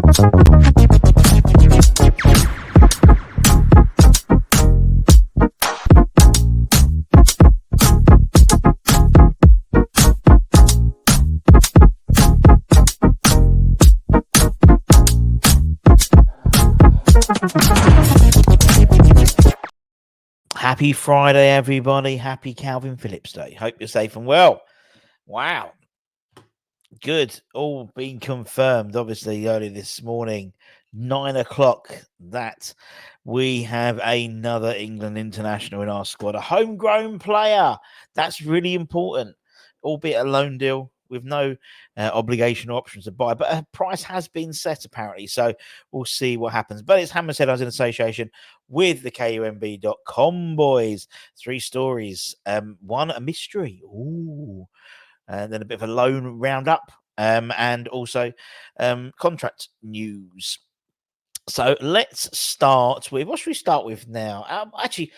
Happy Friday, everybody. Happy Calvin Phillips Day. Hope you're safe and well. Wow. Good. All been confirmed, obviously, early this morning, 9 o'clock, that we have another England international in our squad, a homegrown player. That's really important, albeit a loan deal with no obligation or options to buy. But a price has been set, apparently. So we'll see what happens. But it's Hammer's Headlines in association with the KUMB.com boys. 3 stories. One, a mystery. Ooh. And then a bit of a loan roundup, and also contract news. So let's start with, what should we start with now? Actually,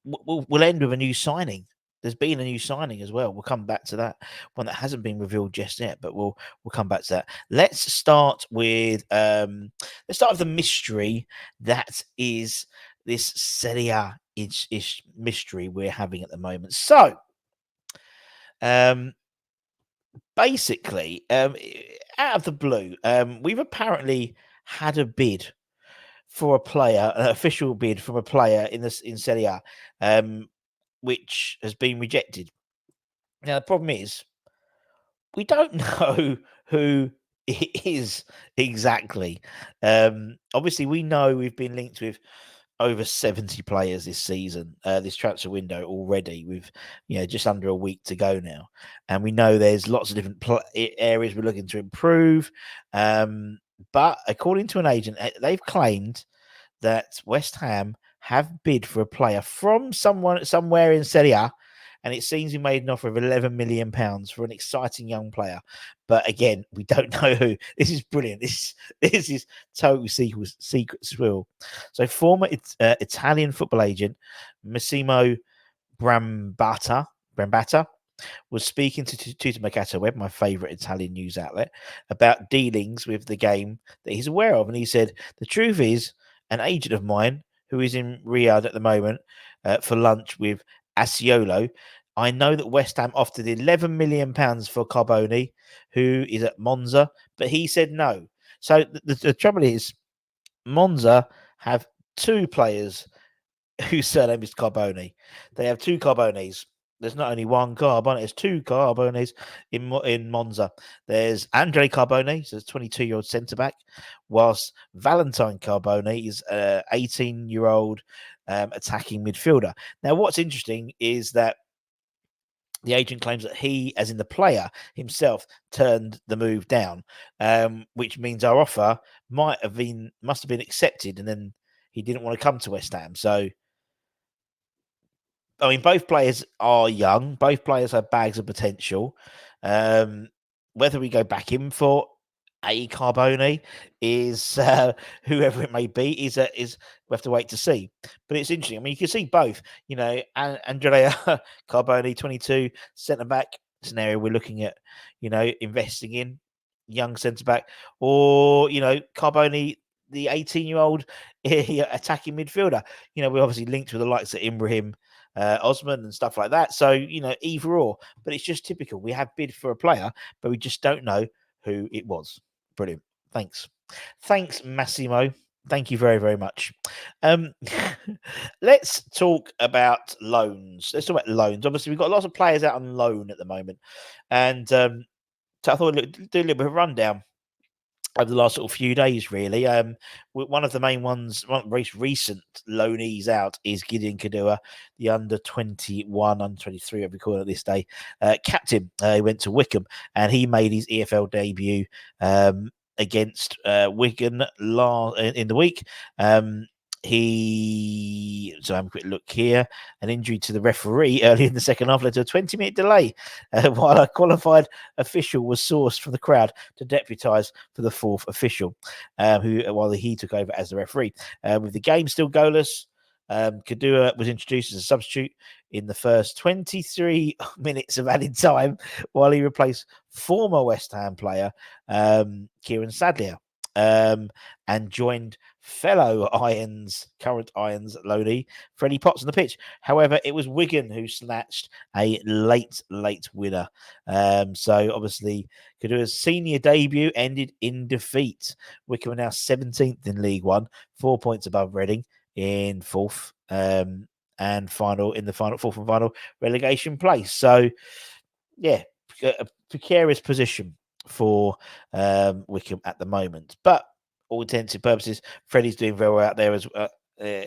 we'll end with a new signing. There's been a new signing as well. We'll come back to that one that hasn't been revealed just yet, but we'll come back to that. Let's start with the mystery that is this Serie ish mystery we're having at the moment. So, basically, out of the blue, we've apparently had a bid for a player, an official bid from a player in Serie A, which has been rejected. Now, the problem is, we don't know who it is exactly. Obviously, we know we've been linked with over 70 players this season, this transfer window already, with just under a week to go now, and we know there's lots of different areas we're looking to improve. But according to an agent, they've claimed that West Ham have bid for a player from somewhere in Serie A, and it seems he made an offer of £11 million for an exciting young player. But again, we don't know who. This is brilliant. This is total secret swill. So former Italian football agent Massimo Brambata was speaking to Mercato Web, my favourite Italian news outlet, about dealings with the game that he's aware of. And he said, the truth is, an agent of mine who is in Riyadh at the moment for lunch with Asiolo, I know that West Ham offered £11 million for Carboni, who is at Monza, but he said no. So the trouble is, Monza have 2 players whose surname is Carboni. They have 2 Carbonis. There's not only one Carboni, there's 2 Carbonis in Monza. There's Andre Carboni, so 22-year-old centre-back, whilst Valentine Carboni is an 18-year-old attacking midfielder. Now, what's interesting is that the agent claims that he, as in the player himself, turned the move down, which means our offer must have been accepted, and then he didn't want to come to West Ham. So, I mean, both players are young. Both players have bags of potential. Whether we go back in for a Carboni is whoever it may be is we have to wait to see. But it's interesting. I mean, you can see both. Andrea Carboni, 22, centre back. It's an area we're looking at. Investing in young centre back, or Carboni, the 18-year-old attacking midfielder. We're obviously linked with the likes of Ibrahim Osman and stuff like that. So, either or. But it's just typical. We have bid for a player, but we just don't know who it was. Brilliant. Thanks, Massimo. Thank you very, very much. Let's talk about loans. Obviously, we've got lots of players out on loan at the moment. And so I thought I'd do a little bit of a rundown over the last sort of few days, really. One of the main ones, one of the most recent loanees out is Gideon Kadua, the under 21, under 23, I've recorded this day, captain. He went to Wickham and he made his EFL debut against Wigan in the week. So have a quick look here. An injury to the referee early in the second half led to a 20-minute delay while a qualified official was sourced from the crowd to deputise for the 4th official, while he took over as the referee. With the game still goalless, Kadua was introduced as a substitute in the first 23 minutes of added time while he replaced former West Ham player Kieran Sadlier. and joined fellow current Irons loanee, Freddie Potts on the pitch. However, it was Wigan who snatched a late winner. So obviously, Kadua's senior debut ended in defeat. Wycombe are now 17th in League One, 4 points above Reading in fourth. And fourth and final relegation place. So, yeah, a precarious position for Wycombe at the moment. But all intents and purposes, Freddie's doing very well out there as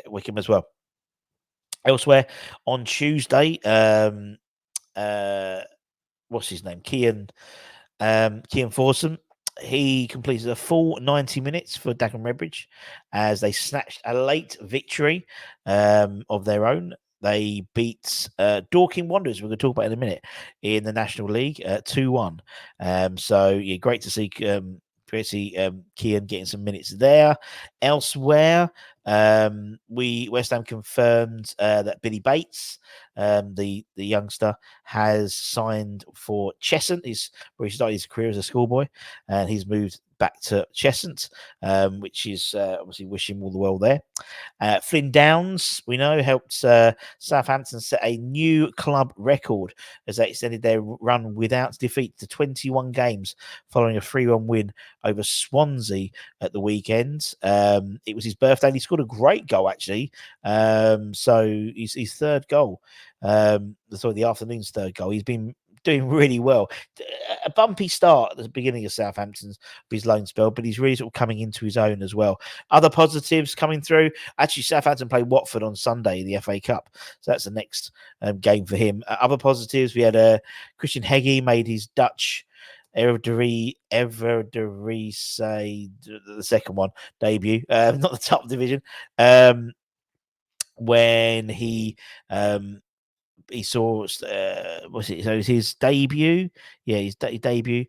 Wycombe as well. Elsewhere on Tuesday, what's his name? Cian Forsum. He completed a full 90 minutes for Dagenham Redbridge as they snatched a late victory of their own. They beat Dorking Wanderers, we're going to talk about in a minute, in the National League 2-1. So, yeah, great to see Cian getting some minutes there. Elsewhere, West Ham confirmed that Billy Bates, the youngster, has signed for Cheshunt. Where he started his career as a schoolboy, and he's moved back to Cheshunt, which is obviously wish him all the well there. Flynn Downs, we know, helped Southampton set a new club record as they extended their run without defeat to 21 games following a 3-1 win over Swansea at the weekend. It was his birthday and he scored a great goal, actually. So his third goal, the afternoon's third goal, he's been doing really well. A bumpy start at the beginning of Southampton's his loan spell, but he's really sort of coming into his own as well. Other positives coming through. Actually, Southampton play Watford on Sunday in the FA Cup, so that's the next game for him. Other positives, we had Christian Heggie made his Dutch Eredivisie, the second one, debut, not the top division, when he saw what's it? So it was his debut. Yeah, his debut.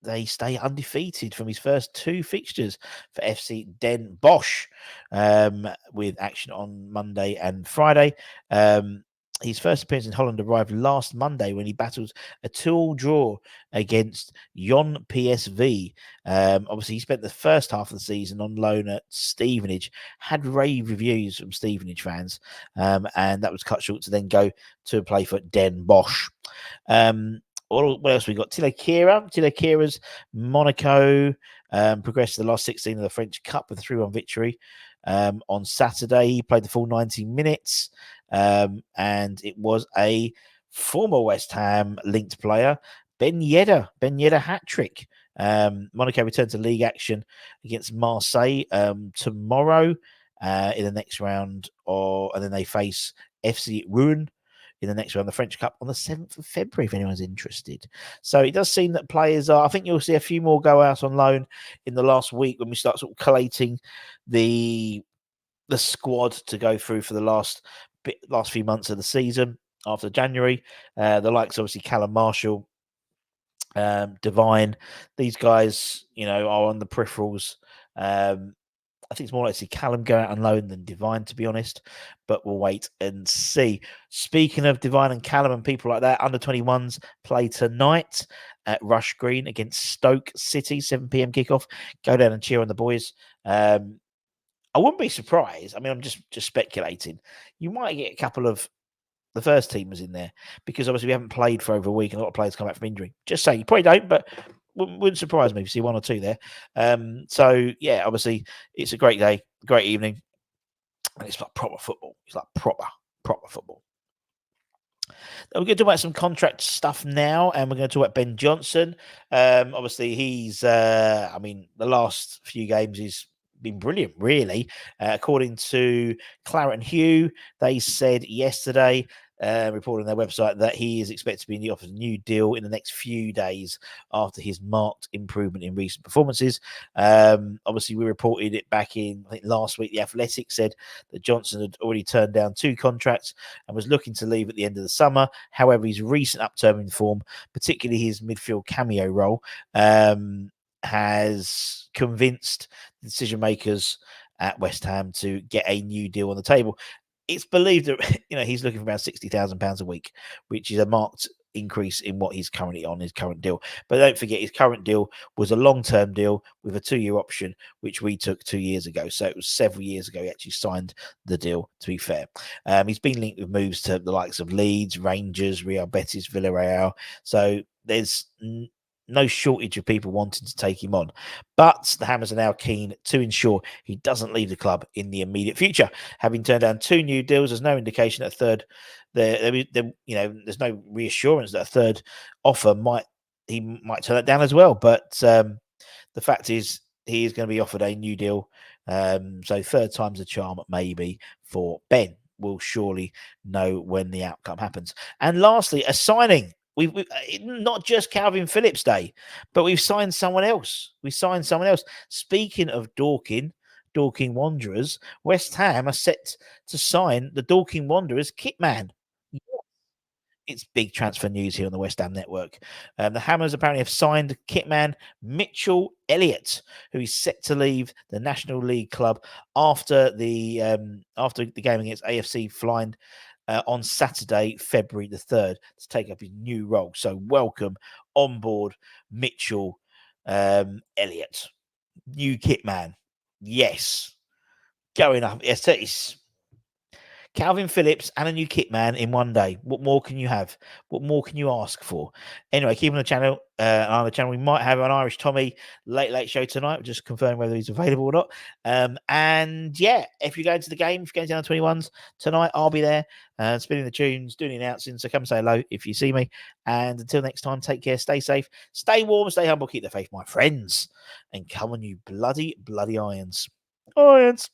They stay undefeated from his first two fixtures for FC Den Bosch, with action on Monday and Friday. His first appearance in Holland arrived last Monday when he battled a 2-2 draw against Yon PSV. Obviously, he spent the first half of the season on loan at Stevenage, had rave reviews from Stevenage fans, and that was cut short to then go to play for Den Bosch. What else we got? Tilo Kehra's Monaco progressed to the last 16 of the French Cup with a 3-1 victory. On Saturday, he played the full 90 minutes, and it was a former West Ham linked player, Ben Yedder hat-trick. Monaco return to league action against Marseille tomorrow in the next round, and then they face FC Rouen in the next round, the French Cup, on the 7th of February, if anyone's interested. So it does seem that players are, I think you'll see a few more go out on loan in the last week when we start sort of collating the squad to go through for the last few months of the season after January. The likes, obviously, Callum Marshall, Divine, these guys, are on the peripherals. I think it's more likely to see Callum go out on loan than Divine, to be honest, but we'll wait and see. Speaking of Divine and Callum and people like that, under 21s play tonight at Rush Green against Stoke City, 7 p.m. kickoff. Go down and cheer on the boys. I wouldn't be surprised. I mean, I'm just speculating. You might get a couple of the first teamers in there because obviously we haven't played for over a week and a lot of players come back from injury. Just saying, you probably don't, but wouldn't surprise me if you see one or two there. So yeah, obviously it's a great day, great evening, and it's like proper football. It's like proper football. We're going to talk about some contract stuff now, and we're going to talk about Ben Johnson. Obviously, he's, the last few games he's been brilliant, really. According to Claret and Hugh, they said yesterday, reporting on their website, that he is expected to be offered a new deal in the next few days after his marked improvement in recent performances. Obviously, we reported it back in, I think, last week. The Athletic said that Johnson had already turned down 2 contracts and was looking to leave at the end of the summer. However, his recent upturn in form, particularly his midfield cameo role, has convinced the decision makers at West Ham to get a new deal on the table. It's believed that he's looking for about £60,000 a week, which is a marked increase in what he's currently on his current deal. But don't forget, his current deal was a long-term deal with a 2-year option, which we took 2 years ago. So it was several years ago he actually signed the deal, to be fair. He's been linked with moves to the likes of Leeds, Rangers, Real Betis, Villarreal. So there's no shortage of people wanting to take him on. But the Hammers are now keen to ensure he doesn't leave the club in the immediate future. Having turned down 2 new deals, there's no indication that a third, there's no reassurance that a third offer might turn it down as well. But the fact is, he is going to be offered a new deal. So third time's a charm, maybe, for Ben. We'll surely know when the outcome happens. And lastly, a signing. We've not just Calvin Phillips Day, but we've signed someone else. Speaking of Dorking Wanderers, West Ham are set to sign the Dorking Wanderers kit man. It's big transfer news here on the West Ham Network. The Hammers apparently have signed kitman Mitchell Elliott, who is set to leave the National League club after the game against AFC Flying on Saturday, February the 3rd, to take up his new role. So welcome on board, Mitchell Elliott, new kitman. Yes, going up. Yes, it's Calvin Phillips and a new kit man in one day. What more can you have? What more can you ask for? Anyway, keep on the channel. On the channel, we might have an Irish Tommy late show tonight. We'll just confirm whether he's available or not. And yeah, if you go to the game, if you're going to the 21s tonight, I'll be there, spinning the tunes, doing the announcing. So come say hello if you see me. And until next time, take care, stay safe, stay warm, stay humble, keep the faith, my friends. And come on, you bloody irons. Irons.